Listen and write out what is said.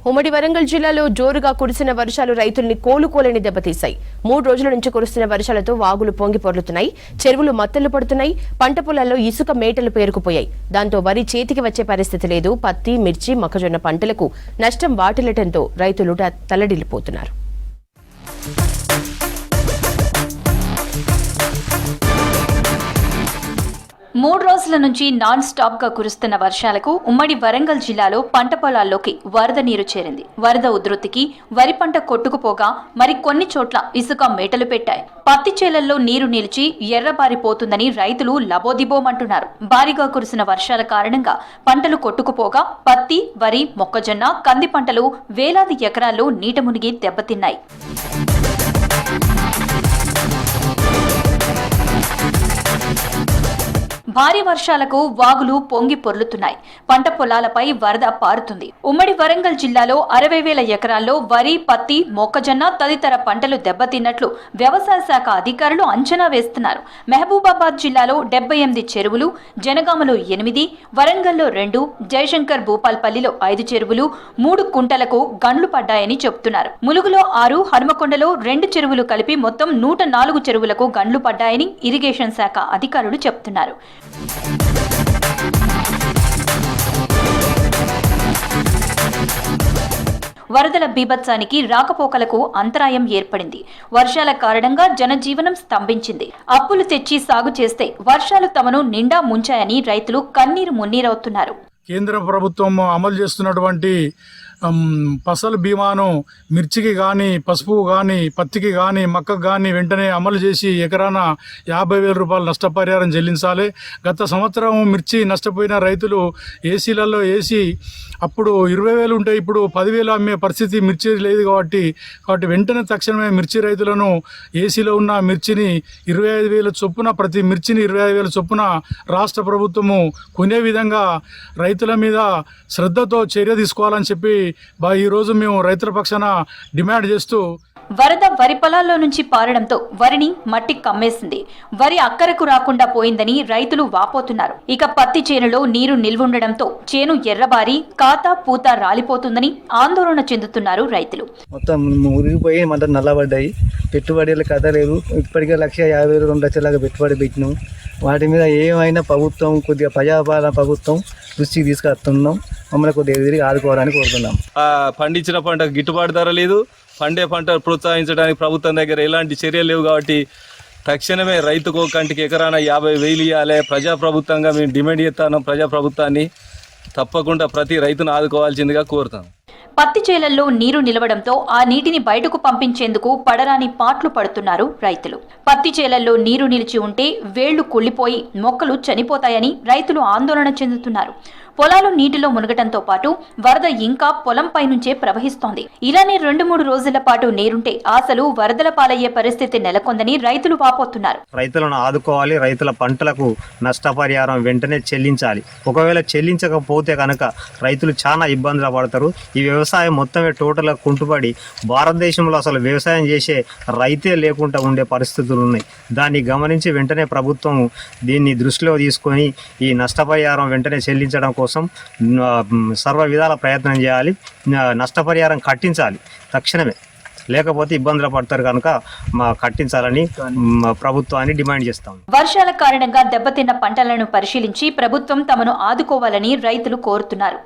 ఉమ్మడి వరంగల్ జిల్లాలో జోరుగా కురిసిన వర్షాలు రైతుల్ని కోలుకోలేని దెబ్బతీశాయి. 3 రోజుల నుంచి కురుస్తున్న వర్షాలతో వాగులు పొంగి పొర్లుతున్నాయి, చెరువులు మత్తలు పడుతున్నాయి, పంట పొలాల్లో ఇసుక మేటలు పేరుకుపోయాయి. దాంతో వరి చేతికి వచ్చే పరిస్థితి లేదు. పత్తి, మిర్చి, మొక్కజొన్న పంటలకు నష్టం వాటిల్లటంతో రైతులు తల్లడిల్లిపోతున్నారు. మూడు రోజుల నుంచి నాన్ స్టాప్ గా కురుస్తున్న వర్షాలకు ఉమ్మడి వరంగల్ జిల్లాలో పంట పొలాల్లోకి వరద నీరు చేరింది. వరద ఉధృతికి వరి పంట కొట్టుకుపోగా మరి కొన్ని చోట్ల ఇసుక మేటలు పెట్టాయి. పత్తి చేలల్లో నీరు నిలిచి ఎర్రబారిపోతుందని రైతులు లబోదిబోమంటున్నారు. భారీగా కురిసిన వర్షాల కారణంగా పంటలు కొట్టుకుపోగా పత్తి, వరి, మొక్కజొన్న, కంది పంటలు వేలాది ఎకరాల్లో నీట మునిగి దెబ్బతిన్నాయి. భారీ వర్షాలకు వాగులు పొంగి పొర్లుతున్నాయి, పంట పొలాలపై వరద పారుతుంది. ఉమ్మడి వరంగల్ జిల్లాలో 60,000 ఎకరాల్లో వరి, పత్తి, మొక్కజొన్న తదితర పంటలు దెబ్బతిన్నట్లు వ్యవసాయ శాఖ అధికారులు అంచనా వేస్తున్నారు. మహబూబాబాద్ జిల్లాలో 78 చెరువులు, జనగామలో 8, వరంగల్లో 2, జయశంకర్ భూపాల్పల్లిలో 5 చెరువులు, 3 కుంటలకు గండ్లు పడ్డాయని చెబుతున్నారు. ములుగులో 6, హనుమకొండలో 2 చెరువులు కలిపి మొత్తం 104 చెరువులకు గండ్లు పడ్డాయని ఇరిగేషన్ శాఖ అధికారులు చెబుతున్నారు. వరదల బీభత్సానికి రాకపోకలకు అంతరాయం ఏర్పడింది. వర్షాల కారణంగా జనజీవనం స్తంభించింది. అప్పులు తెచ్చి సాగు చేస్తే వర్షాలు తమను నిండా ముంచాయని రైతులు కన్నీరు మున్నీరవుతున్నారు. కేంద్ర ప్రభుత్వం అమలు చేస్తున్నటువంటి ఫసల్ బీమాను మిర్చికి కానీ, పసుపు కానీ, పత్తికి కానీ, మక్కకు కానీ వెంటనే అమలు చేసి ఎకరాన 50,000 రూపాయలు నష్టపరిహారం చెల్లించాలి. గత సంవత్సరం మిర్చి నష్టపోయిన రైతులు ఏసీలలో వేసి అప్పుడు 20,000 ఉంటే ఇప్పుడు 10,000 అమ్మే పరిస్థితి మిర్చి లేదు. కాబట్టి వెంటనే తక్షణమే మిర్చి రైతులను ఏసీలో ఉన్న మిర్చిని 25,000 చొప్పున, ప్రతి మిర్చిని 25,000 చొప్పున రాష్ట్ర ప్రభుత్వము కొనే విధంగా రైతుల మీద శ్రద్ధతో చర్య తీసుకోవాలని చెప్పి ఈరోజు మేము రైతుల పక్షాన డిమాండ్ చేస్తూ, వరద వరి పొలాల్లో నుంచి పారడంతో వరిని మట్టి కమ్మేసింది. వరి అక్కరకు రాకుండా పోయిందని రైతులు వాపోతున్నారు. ఇక పత్తి చేనులో నీరు నిల్వుండడంతో చేను ఎర్రబారి కాత పూత రాలిపోతుందని ఆందోళన చెందుతున్నారు రైతులు. మొత్తం ఉరిగిపోయి మొత్తం నల్లబడ్డాయి. పెట్టుబడుల కథ లేదు. ఇప్పటికే 1,50,000 2 లక్షలాగా పెట్టుబడి పెట్టినాం. వాటి మీద ఏమైనా ప్రభుత్వం కొద్దిగా ప్రజాపాలన ప్రభుత్వం దృష్టికి తీసుకొస్తున్నాం. మమ్మల్ని కొద్దిగా తిరిగి ఆదుకోవడానికి కోరుతున్నాం. పండించిన పంట గిట్టుబాటు ధర లేదు. పండే పంట ప్రోత్సహించడానికి ప్రభుత్వం దగ్గర ఎలాంటి చర్యలు లేవు. కాబట్టి తక్షణమే రైతుకు కంటికి ఎకరాన 50,000 ఇవ్వాలి. ప్రజాప్రభుత్వంగా మేము డిమాండ్ చేస్తున్నాం. ప్రజాప్రభుత్వాన్ని తప్పకుండా ప్రతి రైతును ఆదుకోవాల్సిందిగా కోరుతాం. పత్తి చేలల్లో నీరు నిలవడంతో ఆ నీటిని బయటకు పంపించేందుకు పడరాని పాట్లు పడుతున్నారు రైతులు. పత్తి చేలల్లో నీరు నిలిచి ఉంటే వేళ్లు కుళ్లిపోయి మొక్కలు చనిపోతాయని రైతులు ఆందోళన చెందుతున్నారు. పొలాలు నీటిలో మునగటంతో పాటు వరద ఇంకా పొలంపై నుంచే ప్రవహిస్తోంది. ఇలానే 2-3 రోజుల పాటు నీరుంటే అసలు వరదల పాలయ్యే పరిస్థితి నెలకొందని రైతులు వాపోతున్నారు. రైతులను ఆదుకోవాలి. రైతుల పంటలకు నష్టపరిహారం వెంటనే చెల్లించాలి. ఒకవేళ చెల్లించకపోతే కనుక రైతులు చాలా ఇబ్బందులు పడతారు. ఈ వ్యవసాయం మొత్తమే టోటల్గా కుంటుపడి భారతదేశంలో అసలు వ్యవసాయం చేసే రైతే లేకుండా ఉండే పరిస్థితులు ఉన్నాయి. దాన్ని గమనించి వెంటనే ప్రభుత్వం దీన్ని దృష్టిలో తీసుకొని ఈ నష్టపరిహారం వెంటనే చెల్లించడం కోసం సర్వ విధాల ప్రయత్నం చేయాలి. నష్టపరిహారం కట్టించాలి తక్షణమే, లేకపోతే ఇబ్బందులు పడతారు కనుక కట్టించాలని ప్రభుత్వాన్ని డిమాండ్ చేస్తాం. వర్షాల కారణంగా దెబ్బతిన్న పంటలను పరిశీలించి ప్రభుత్వం తమను ఆదుకోవాలని రైతులు కోరుతున్నారు.